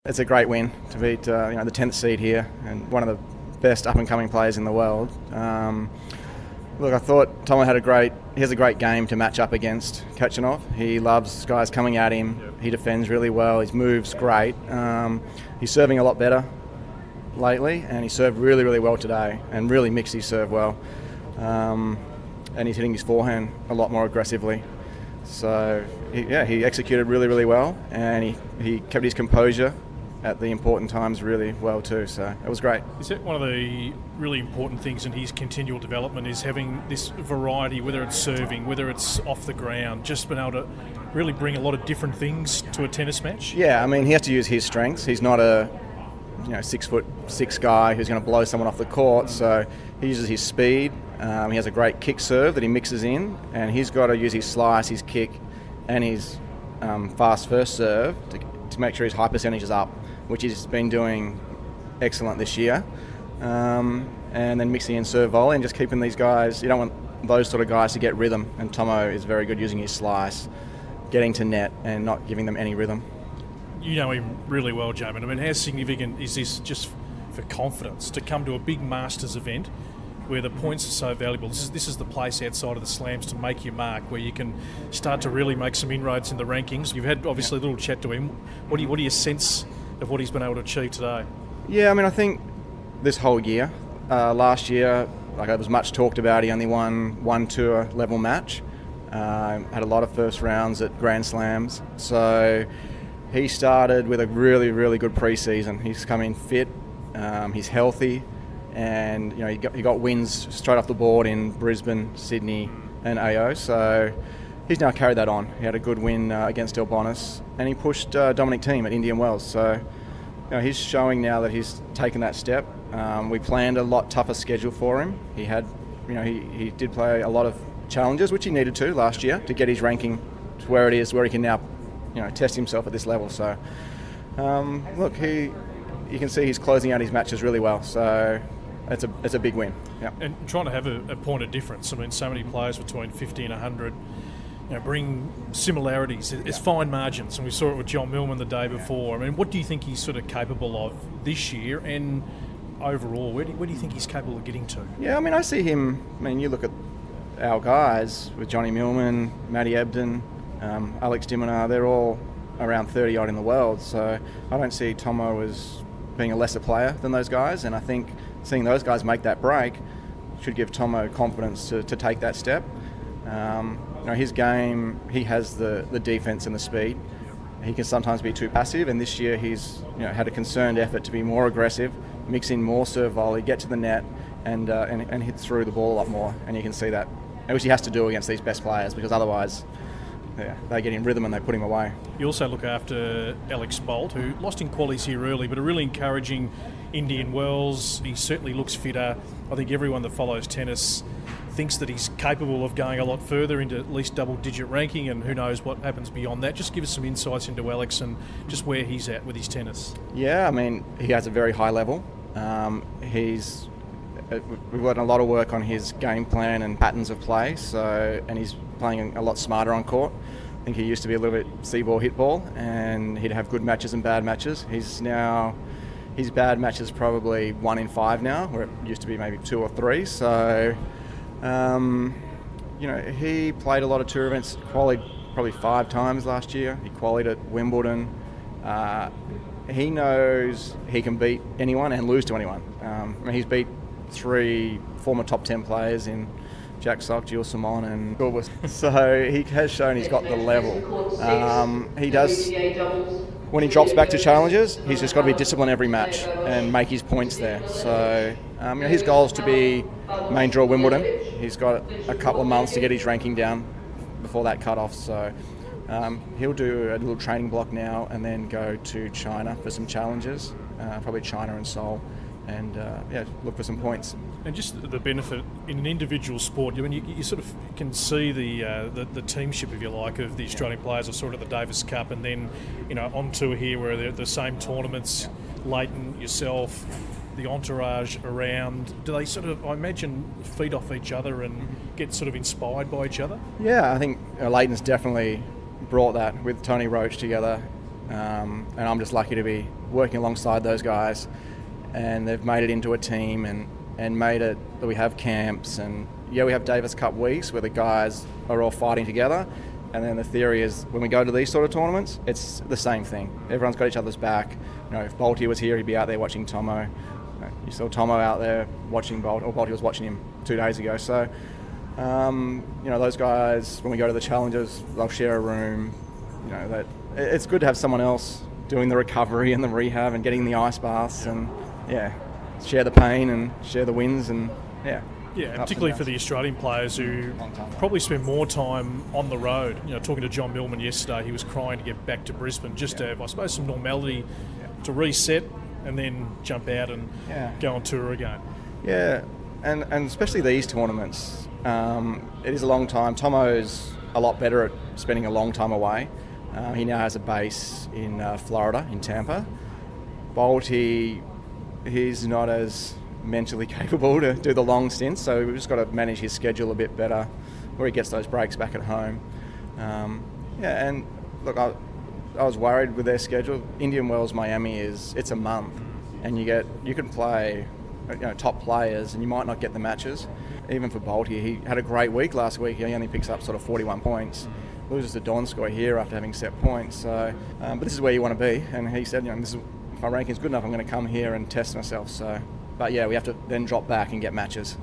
It's a great win to beat the 10th seed here and one of the best up-and-coming players in the world. Look, I thought Tomo has a great game to match up against Khachanov. He loves guys coming at him. Yep. He defends really well. His move's great. He's serving a lot better lately, and he served really, really well today and really mixed his serve well. And he's hitting his forehand a lot more aggressively. So, he executed really, really well, and he kept his composure at the important times really well too, so it was great. Is that one of the really important things in his continual development, is having this variety, whether it's serving, whether it's off the ground, just being able to really bring a lot of different things to a tennis match? Yeah, I mean, he has to use his strengths. He's not a 6'6" guy who's going to blow someone off the court, so he uses his speed. He has a great kick serve that he mixes in, and he's got to use his slice, his kick, and his fast first serve to make sure his high percentage is up, which he's been doing excellent this year. And then mixing in serve volley and just keeping these guys, you don't want those sort of guys to get rhythm, and Tomo is very good using his slice, getting to net and not giving them any rhythm. You know him really well, Jaymon. I mean, how significant is this just for confidence to come to a big Masters event where the points are so valuable? This is the place outside of the slams to make your mark, where you can start to really make some inroads in the rankings. You've had obviously a little chat to him. What do you sense of what he's been able to achieve today? Yeah, I mean, I think this whole year, last year, it was much talked about. He only won one tour level match. Had a lot of first rounds at Grand Slams. So he started with a really, really good pre-season. He's come in fit. He's healthy. And he got wins straight off the board in Brisbane, Sydney, and AO. So he's now carried that on. He had a good win against Delbonis, and he pushed Dominic Thiem at Indian Wells. So he's showing now that he's taken that step. We planned a lot tougher schedule for him. He had, he did play a lot of challenges, which he needed to last year to get his ranking to where it is, where he can now, test himself at this level. So look, you can see he's closing out his matches really well. So it's a big win. Yeah. And trying to have a point of difference. I mean, so many players between 50 and 100, bring similarities. It's fine margins, and we saw it with John Millman the day before. I mean, what do you think he's sort of capable of this year, and overall, where do you think he's capable of getting to? Yeah, I mean, I see him. I mean, you look at our guys with Johnny Millman, Matty Ebden, Alex Dimona. They're all around 30 odd in the world. So I don't see Tomo as being a lesser player than those guys, and I think seeing those guys make that break should give Tomo confidence to take that step. His game, he has the defense and the speed. He can sometimes be too passive, and this year he's had a concerted effort to be more aggressive, mix in more serve volley, get to the net, and hit through the ball a lot more. And you can see that, which he has to do against these best players, because otherwise they get in rhythm and they put him away. You also look after Alex Bolt, who lost in qualies here early, but a really encouraging Indian Wells. He certainly looks fitter. I think everyone that follows tennis thinks that he's capable of going a lot further into at least double-digit ranking, and who knows what happens beyond that. Just give us some insights into Alex and just where he's at with his tennis. Yeah, I mean, he has a very high level. We've done a lot of work on his game plan and patterns of play, and he's playing a lot smarter on court. I think he used to be a little bit see-ball, hit ball, and he'd have good matches and bad matches. His bad matches probably 1 in 5 now, where it used to be maybe 2 or 3. So, he played a lot of tour events, qualied probably 5 times last year. He qualied at Wimbledon. He knows he can beat anyone and lose to anyone. He's beat 3 former top 10 players in Jack Sock, Gilles Simon and Gilbert. So he has shown he's got the level. He does, when he drops back to challenges, he's just got to be disciplined every match and make his points there. So his goal is to be main draw Wimbledon. He's got a couple of months to get his ranking down before that cut-off. So he'll do a little training block now and then go to China for some challenges, probably China and Seoul, and look for some points. And just the benefit in an individual sport, I mean, you sort of can see the teamship, if you like, of the Australian players. I saw it at the Davis Cup, and then on tour here where they're the same tournaments. Leighton, yourself, the entourage around. Do they sort of, I imagine, feed off each other and get sort of inspired by each other? Yeah, I think Leighton's definitely brought that with Tony Roach together. and I'm just lucky to be working alongside those guys, and they've made it into a team and made it that we have camps, and we have Davis Cup weeks where the guys are all fighting together, and then the theory is when we go to these sort of tournaments, it's the same thing. Everyone's got each other's back. If Bolty was here, he'd be out there watching Tomo. You saw Tomo out there watching Bolt, or Bolty was watching him 2 days ago. So, those guys, when we go to the challenges, they'll share a room. That it's good to have someone else doing the recovery and the rehab and getting the ice baths and share the pain and share the wins and particularly for the Australian players who probably spend more time on the road. Talking to John Millman yesterday, he was crying to get back to Brisbane just to have, I suppose, some normality to reset and then jump out and go on tour again. Yeah, and especially these tournaments, it is a long time. Tomo's a lot better at spending a long time away. He now has a base in Florida, in Tampa. Bolty, he's not as mentally capable to do the long stints, so we've just got to manage his schedule a bit better where he gets those breaks back at home. And look, I was worried with their schedule. Indian Wells, Miami it's a month, and you can play top players and you might not get the matches. Even for Bolty, he had a great week last week. He only picks up sort of 41 points. Loses to Donskoy here after having set points. So, but this is where you want to be. And he said, if my ranking's good enough, I'm going to come here and test myself. So, but we have to then drop back and get matches.